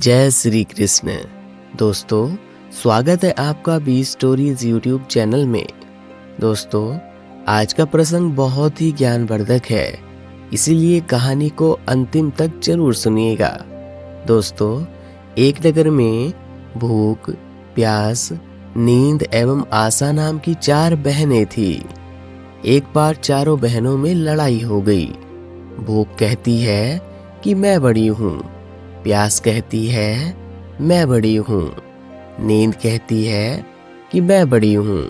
जय श्री कृष्ण। दोस्तों, स्वागत है आपका बी स्टोरीज यूट्यूब चैनल में। दोस्तों, आज का प्रसंग बहुत ही ज्ञानवर्धक है, इसीलिए कहानी को अंतिम तक जरूर सुनिएगा। दोस्तों, एक नगर में भूख, प्यास, नींद एवं आशा नाम की 4 बहनें थी। एक बार चारों बहनों में लड़ाई हो गई। भूख कहती है कि मैं बड़ी हूँ, प्यास कहती है मैं बड़ी हूँ, नींद कहती है कि मैं बड़ी हूँ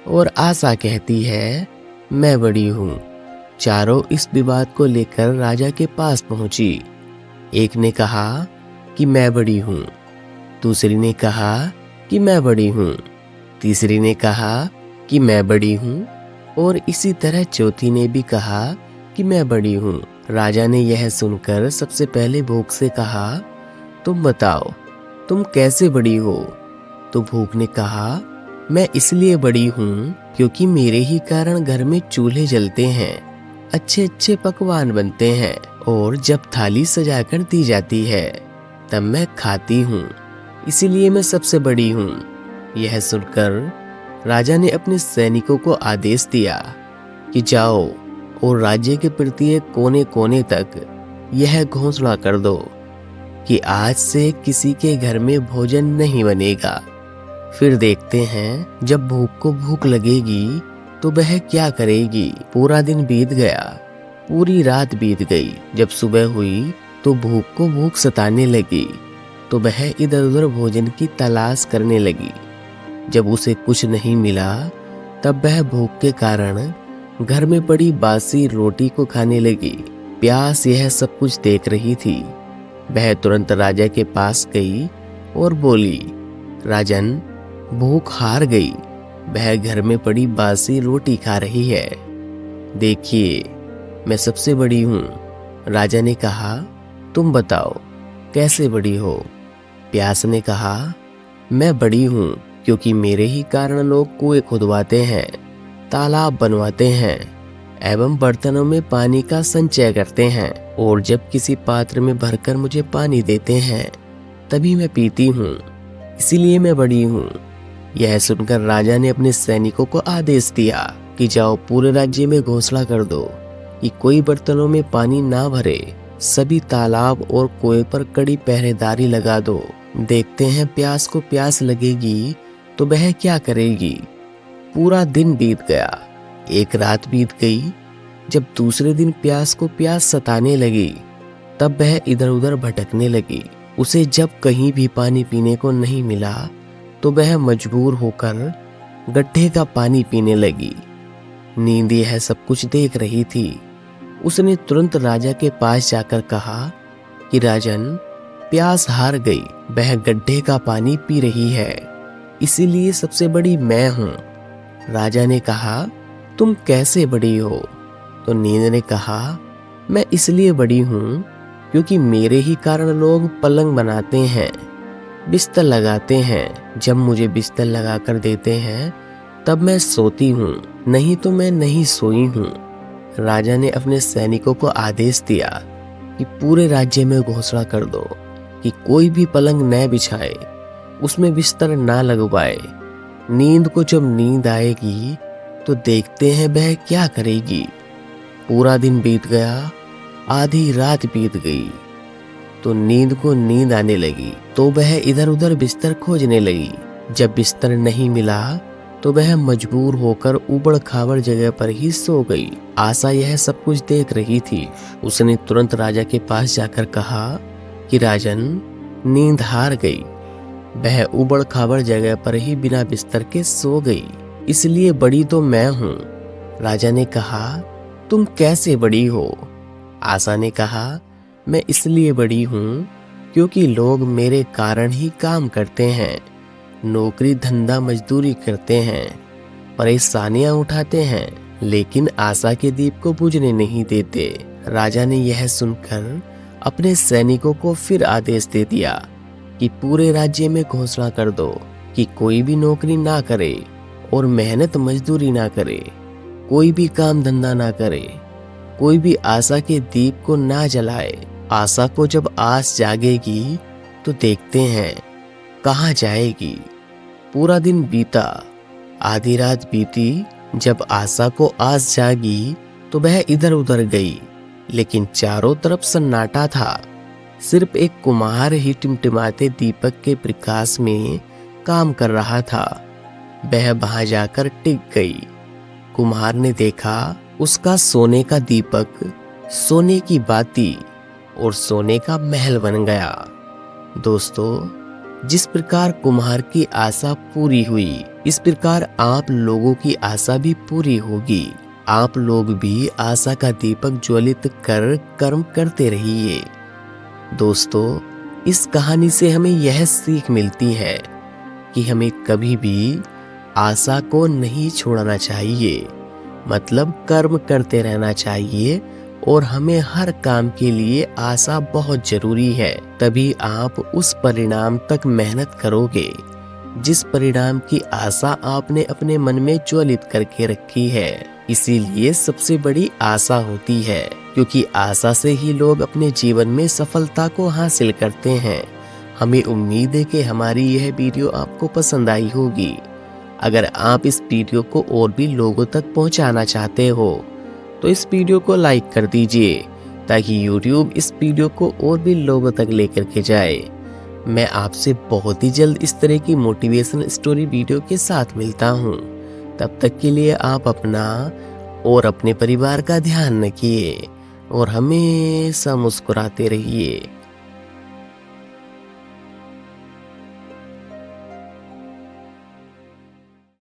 और आशा कहती है मैं बड़ी हूँ। चारों इस विवाद को लेकर राजा के पास पहुंची। एक ने कहा कि मैं बड़ी हूँ, दूसरी ने कहा कि मैं बड़ी हूँ, तीसरी ने कहा कि मैं बड़ी हूँ और इसी तरह चौथी ने भी कहा कि मैं बड़ी हूँ। राजा ने यह सुनकर सबसे पहले भूख से कहा, तुम बताओ, तुम कैसे बड़ी हो? तो भूख ने कहा, मैं इसलिए बड़ी हूँ क्योंकि मेरे ही कारण घर में चूल्हे जलते हैं, अच्छे अच्छे पकवान बनते हैं और जब थाली सजाकर दी जाती है तब मैं खाती हूँ, इसीलिए मैं सबसे बड़ी हूँ। यह सुनकर राजा ने अपने सैनिकों को आदेश दिया कि जाओ और राज्य के प्रत्येक कोने कोने तक यह घोषणा कर दो कि आज से किसी के घर में भोजन नहीं बनेगा। फिर देखते हैं जब भूख को भूख लगेगी तो वह क्या करेगी। पूरा दिन बीत गया, पूरी रात बीत गई। जब सुबह हुई तो भूख को भूख सताने लगी तो वह इधर उधर भोजन की तलाश करने लगी। जब उसे कुछ नहीं मिला तब वह भूख के कारण घर में पड़ी बासी रोटी को खाने लगी। प्यास यह सब कुछ देख रही थी। वह तुरंत राजा के पास गई और बोली, राजन, भूख हार गई, वह घर में पड़ी बासी रोटी खा रही है। देखिए, मैं सबसे बड़ी हूँ। राजा ने कहा, तुम बताओ कैसे बड़ी हो? प्यास ने कहा, मैं बड़ी हूँ क्योंकि मेरे ही कारण लोग कुएं खुदवाते हैं, तालाब बनवाते हैं एवं बर्तनों में पानी का संचय करते हैं और जब किसी पात्र में भरकर मुझे पानी देते हैं तभी मैं पीती हूँ, इसीलिए मैं बड़ी हूँ। यह सुनकर राजा ने अपने सैनिकों को आदेश दिया कि जाओ पूरे राज्य में घोषणा कर दो कि कोई बर्तनों में पानी ना भरे, सभी तालाब और कुएं पर कड़ी पहरेदारी लगा दो। देखते हैं प्यास को प्यास लगेगी तो वह क्या करेगी। पूरा दिन बीत गया, एक रात बीत गई। जब दूसरे दिन प्यास को प्यास सताने लगी तब वह इधर उधर भटकने लगी। उसे जब कहीं भी पानी पीने को नहीं मिला तो वह मजबूर होकर गड्ढे का पानी पीने लगी। नींद यह सब कुछ देख रही थी। उसने तुरंत राजा के पास जाकर कहा कि राजन, प्यास हार गई, वह गड्ढे का पानी पी रही है, इसीलिए सबसे बड़ी मैं हूँ। राजा ने कहा, तुम कैसे बड़ी हो? तो नींद ने कहा, मैं इसलिए बड़ी हूँ क्योंकि मेरे ही कारण लोग पलंग बनाते हैं, बिस्तर लगाते हैं। जब मुझे बिस्तर लगा कर देते हैं तब मैं सोती हूँ, नहीं तो मैं नहीं सोई हूँ। राजा ने अपने सैनिकों को आदेश दिया कि पूरे राज्य में घोषणा कर दो कि कोई भी पलंग न बिछाए, उसमें बिस्तर ना लगवाए। नींद को जब नींद आएगी तो देखते हैं वह क्या करेगी। पूरा दिन बीत गया, आधी रात बीत गई तो नींद को नींद आने लगी तो वह इधर उधर बिस्तर खोजने लगी। जब बिस्तर नहीं मिला तो वह मजबूर होकर ऊबड़ खाबड़ जगह पर ही सो गई। आशा यह सब कुछ देख रही थी। उसने तुरंत राजा के पास जाकर कहा कि राजन, नींद हार गई, वह ऊबड़ खाबड़ जगह पर ही बिना बिस्तर के सो गई, इसलिए बड़ी तो मैं हूँ। राजा ने कहा, तुम कैसे बड़ी हो? आशा ने कहा, मैं इसलिए बड़ी हूँ क्योंकि लोग मेरे कारण ही काम करते हैं, नौकरी धंधा मजदूरी करते हैं, परेशानियां उठाते हैं, लेकिन आशा के दीप को बुझने नहीं देते। राजा ने यह सुनकर अपने सैनिकों को फिर आदेश दे दिया कि पूरे राज्य में घोषणा कर दो कि कोई भी नौकरी ना करे और मेहनत मजदूरी ना करे, कोई भी काम धंधा ना करे, कोई भी आशा के दीप को ना जलाए। आशा को जब आस जागेगी तो देखते हैं कहाँ जाएगी। पूरा दिन बीता, आधी रात बीती। जब आशा को आस जागी तो वह इधर उधर गई, लेकिन चारों तरफ सन्नाटा था। सिर्फ एक कुम्हार ही टिमटिमाते दीपक के प्रकाश में काम कर रहा था। वह वहां जाकर टिक गई। कुम्हार ने देखा उसका सोने का दीपक, सोने की बाती और सोने का महल बन गया। दोस्तों, जिस प्रकार कुम्हार की आशा पूरी हुई, इस प्रकार आप लोगों की आशा भी पूरी होगी। आप लोग भी आशा का दीपक ज्वलित कर कर्म करते रहिए। दोस्तों, इस कहानी से हमें यह सीख मिलती है कि हमें कभी भी आशा को नहीं छोड़ना चाहिए, मतलब कर्म करते रहना चाहिए। और हमें हर काम के लिए आशा बहुत जरूरी है, तभी आप उस परिणाम तक मेहनत करोगे जिस परिणाम की आशा आपने अपने मन में ज्वलित करके रखी है। इसीलिए सबसे बड़ी आशा होती है, क्योंकि आशा से ही लोग अपने जीवन में सफलता को हासिल करते हैं। हमें उम्मीद है कि हमारी यह वीडियो आपको पसंद आई होगी। अगर आप इस वीडियो को और भी लोगों तक पहुंचाना चाहते हो तो इस वीडियो को लाइक कर दीजिए, ताकि YouTube इस वीडियो को और भी लोगों तक लेकर के जाए। मैं आपसे बहुत ही जल्द इस तरह की मोटिवेशनल स्टोरी वीडियो के साथ मिलता हूँ। तब तक के लिए आप अपना और अपने परिवार का ध्यान रखिए और हमेशा मुस्कुराते रहिए।